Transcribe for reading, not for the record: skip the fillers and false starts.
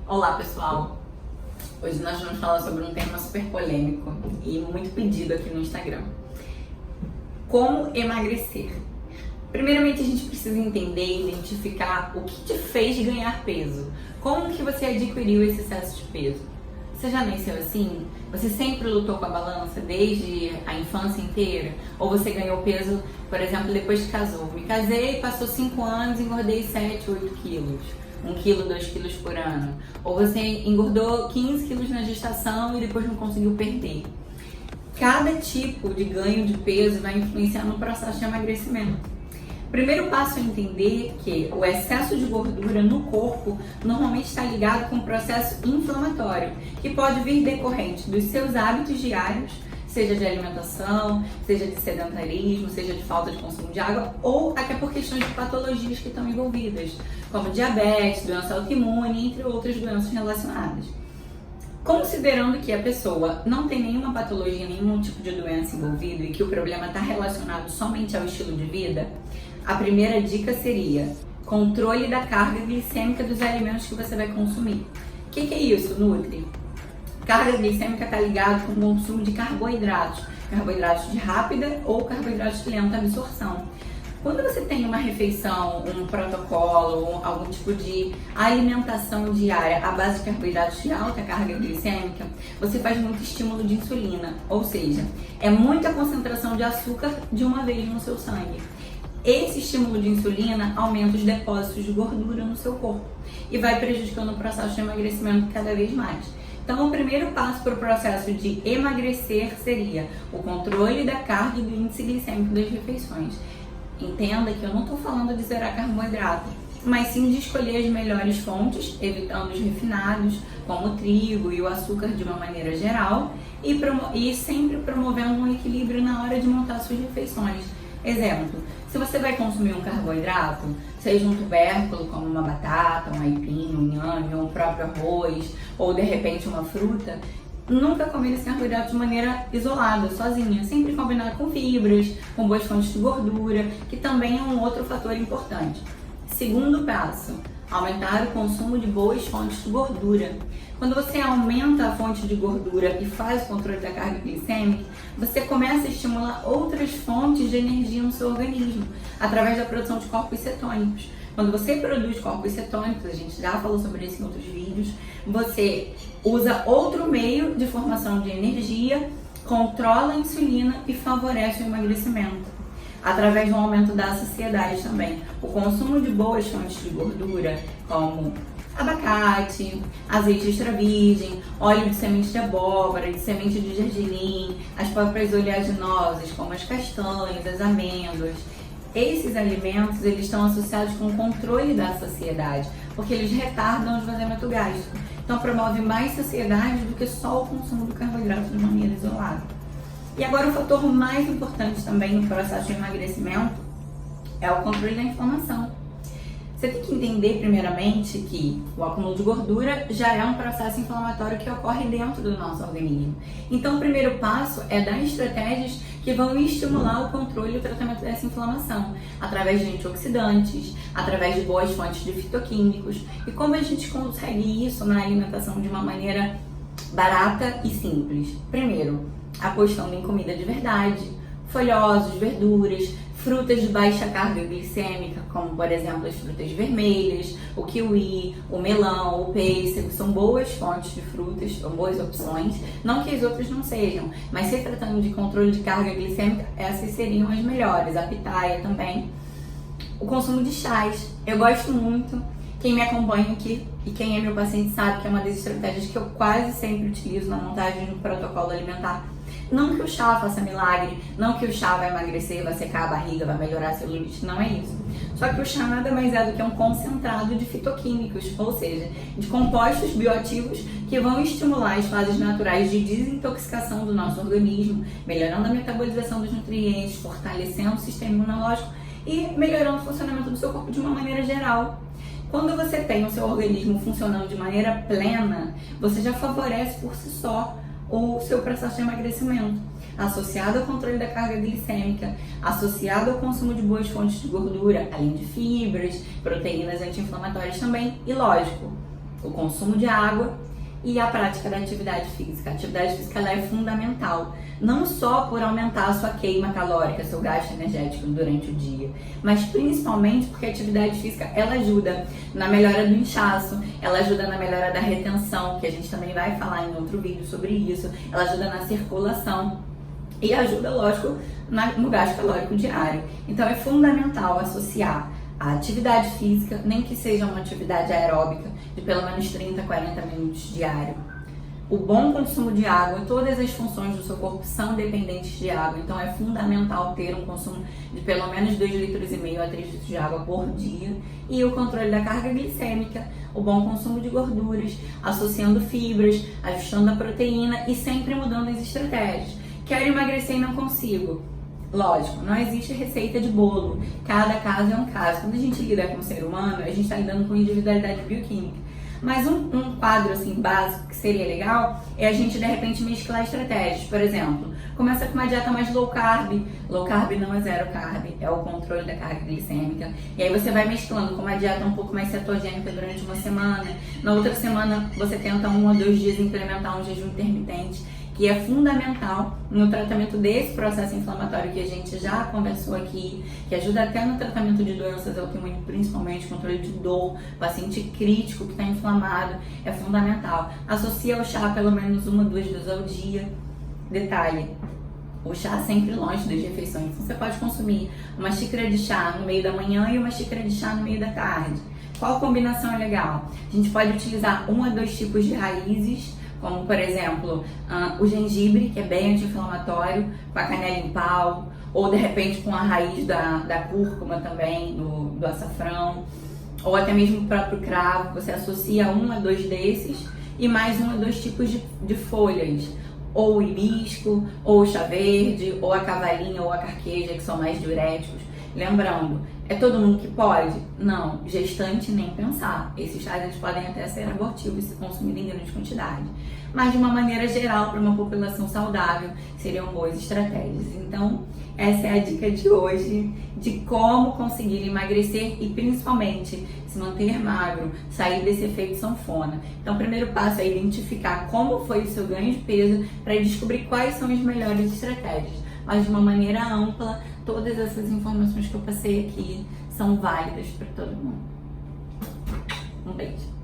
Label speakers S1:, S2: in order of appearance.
S1: Olá pessoal, hoje nós vamos falar sobre um tema super polêmico e muito pedido aqui no Instagram. Como emagrecer? Primeiramente a gente precisa entender e identificar o que te fez ganhar peso. Como que você adquiriu esse excesso de peso? Você já nasceu assim? Você sempre lutou com a balança desde a infância inteira? Ou você ganhou peso, por exemplo, depois que casou? Me casei, passou 5 anos, engordei 7, 8 quilos. 1 quilo, 2 quilos por ano. Ou você engordou 15 quilos na gestação e depois não conseguiu perder. Cada tipo de ganho de peso vai influenciar no processo de emagrecimento. O primeiro passo é entender que o excesso de gordura no corpo normalmente está ligado com um processo inflamatório, que pode vir decorrente dos seus hábitos diários, seja de alimentação, seja de sedentarismo, seja de falta de consumo de água, ou até por questões de patologias que estão envolvidas, como diabetes, doença autoimune, entre outras doenças relacionadas. Considerando que a pessoa não tem nenhuma patologia, nenhum tipo de doença envolvido e que o problema está relacionado somente ao estilo de vida, a primeira dica seria controle da carga glicêmica dos alimentos que você vai consumir. O que é isso, Nutri? Carga glicêmica está ligada com o consumo de carboidratos de rápida ou carboidratos de lenta absorção. Quando você tem uma refeição, um protocolo, algum tipo de alimentação diária à base de carboidratos de alta carga glicêmica, você faz muito estímulo de insulina, ou seja, é muita concentração de açúcar de uma vez no seu sangue. Esse estímulo de insulina aumenta os depósitos de gordura no seu corpo e vai prejudicando o processo de emagrecimento cada vez mais. Então, o primeiro passo para o processo de emagrecer seria o controle da carga e do índice glicêmico das refeições. Entenda que eu não estou falando de zerar carboidrato, mas sim de escolher as melhores fontes, evitando os refinados, como o trigo e o açúcar de uma maneira geral, e sempre promovendo um equilíbrio na hora de montar suas refeições. Exemplo, se você vai consumir um carboidrato, seja um tubérculo como uma batata, um aipim, um inhame, ou um próprio arroz, ou de repente uma fruta, nunca comer esse carboidrato de maneira isolada, sozinha, sempre combinar com fibras, com boas fontes de gordura, que também é um outro fator importante. Segundo passo, aumentar o consumo de boas fontes de gordura. Quando você aumenta a fonte de gordura e faz o controle da carga glicêmica, você começa a estimular outras fontes de energia no seu organismo, através da produção de corpos cetônicos. Quando você produz corpos cetônicos, a gente já falou sobre isso em outros vídeos, você usa outro meio de formação de energia, controla a insulina e favorece o emagrecimento, através do aumento da saciedade também. O consumo de boas fontes de gordura, como abacate, azeite extra virgem, óleo de semente de abóbora, de semente de gergelim, as próprias oleaginosas, como as castanhas, as amêndoas. Esses alimentos eles estão associados com o controle da saciedade, porque eles retardam o esvaziamento gástrico. Então promove mais saciedade do que só o consumo do carboidrato de maneira isolada. E agora o fator mais importante também no processo de emagrecimento é o controle da inflamação. Você tem que entender primeiramente que o acúmulo de gordura já é um processo inflamatório que ocorre dentro do nosso organismo. Então o primeiro passo é dar estratégias que vão estimular o controle e o tratamento dessa inflamação, através de antioxidantes, através de boas fontes de fitoquímicos. E como a gente consegue isso na alimentação de uma maneira barata e simples? Primeiro, apostando em comida de verdade, folhosos, verduras, frutas de baixa carga glicêmica, como por exemplo as frutas vermelhas, o kiwi, o melão, o pêssego, são boas fontes de frutas, são boas opções, não que as outras não sejam, mas se tratando de controle de carga glicêmica, essas seriam as melhores, a pitaia também. O consumo de chás, eu gosto muito, quem me acompanha aqui e quem é meu paciente sabe que é uma das estratégias que eu quase sempre utilizo na montagem do protocolo alimentar. Não que o chá faça milagre, não que o chá vai emagrecer, vai secar a barriga, vai melhorar a celulite, não é isso. Só que o chá nada mais é do que um concentrado de fitoquímicos, ou seja, de compostos bioativos que vão estimular as fases naturais de desintoxicação do nosso organismo, melhorando a metabolização dos nutrientes, fortalecendo o sistema imunológico e melhorando o funcionamento do seu corpo de uma maneira geral. Quando você tem o seu organismo funcionando de maneira plena, você já favorece por si só o seu processo de emagrecimento, associado ao controle da carga glicêmica, associado ao consumo de boas fontes de gordura, além de fibras, proteínas anti-inflamatórias também, e lógico, o consumo de água e a prática da atividade física. A atividade física ela é fundamental, não só por aumentar a sua queima calórica, seu gasto energético durante o dia, mas principalmente porque a atividade física ela ajuda na melhora do inchaço, ela ajuda na melhora da retenção, que a gente também vai falar em outro vídeo sobre isso, ela ajuda na circulação e ajuda, lógico, no gasto calórico diário. Então é fundamental associar a atividade física, nem que seja uma atividade aeróbica, de pelo menos 30 a 40 minutos diário. O bom consumo de água, todas as funções do seu corpo são dependentes de água, então é fundamental ter um consumo de pelo menos 2,5 litros a 3 litros de água por dia. E o controle da carga glicêmica, o bom consumo de gorduras, associando fibras, ajustando a proteína e sempre mudando as estratégias. Quero emagrecer e não consigo. Lógico, não existe receita de bolo, cada caso é um caso. Quando a gente lida com o ser humano, a gente está lidando com individualidade bioquímica. Mas um quadro assim básico que seria legal é a gente de repente mesclar estratégias. Por exemplo, começa com uma dieta mais low carb. Low carb não é zero carb, é o controle da carga glicêmica. E aí você vai mesclando com uma dieta um pouco mais cetogênica durante uma semana. Na outra semana você tenta 1 ou 2 dias implementar um jejum intermitente, que é fundamental no tratamento desse processo inflamatório que a gente já conversou aqui, que ajuda até no tratamento de doenças autoimunes, principalmente controle de dor, paciente crítico que está inflamado, é fundamental. Associa o chá pelo menos 1 ou 2 vezes ao dia. Detalhe, o chá sempre longe das refeições, então você pode consumir uma xícara de chá no meio da manhã e uma xícara de chá no meio da tarde. Qual combinação é legal? A gente pode utilizar 1 a 2 tipos de raízes, como por exemplo o gengibre, que é bem anti-inflamatório, com a canela em pau, ou de repente com a raiz da cúrcuma também, do açafrão, ou até mesmo o próprio cravo. Você associa 1 a 2 desses e mais 1 a 2 tipos de folhas, ou o hibisco, ou o chá verde, ou a cavalinha, ou a carqueja, que são mais diuréticos. Lembrando, é todo mundo que pode? Não, gestante nem pensar. Esses chás eles podem até ser abortivos se consumirem em grande quantidade. Mas de uma maneira geral, para uma população saudável, seriam boas estratégias. Então, essa é a dica de hoje de como conseguir emagrecer e principalmente se manter magro, sair desse efeito sanfona. Então, o primeiro passo é identificar como foi o seu ganho de peso para descobrir quais são as melhores estratégias. Mas de uma maneira ampla, todas essas informações que eu passei aqui são válidas para todo mundo. Um beijo.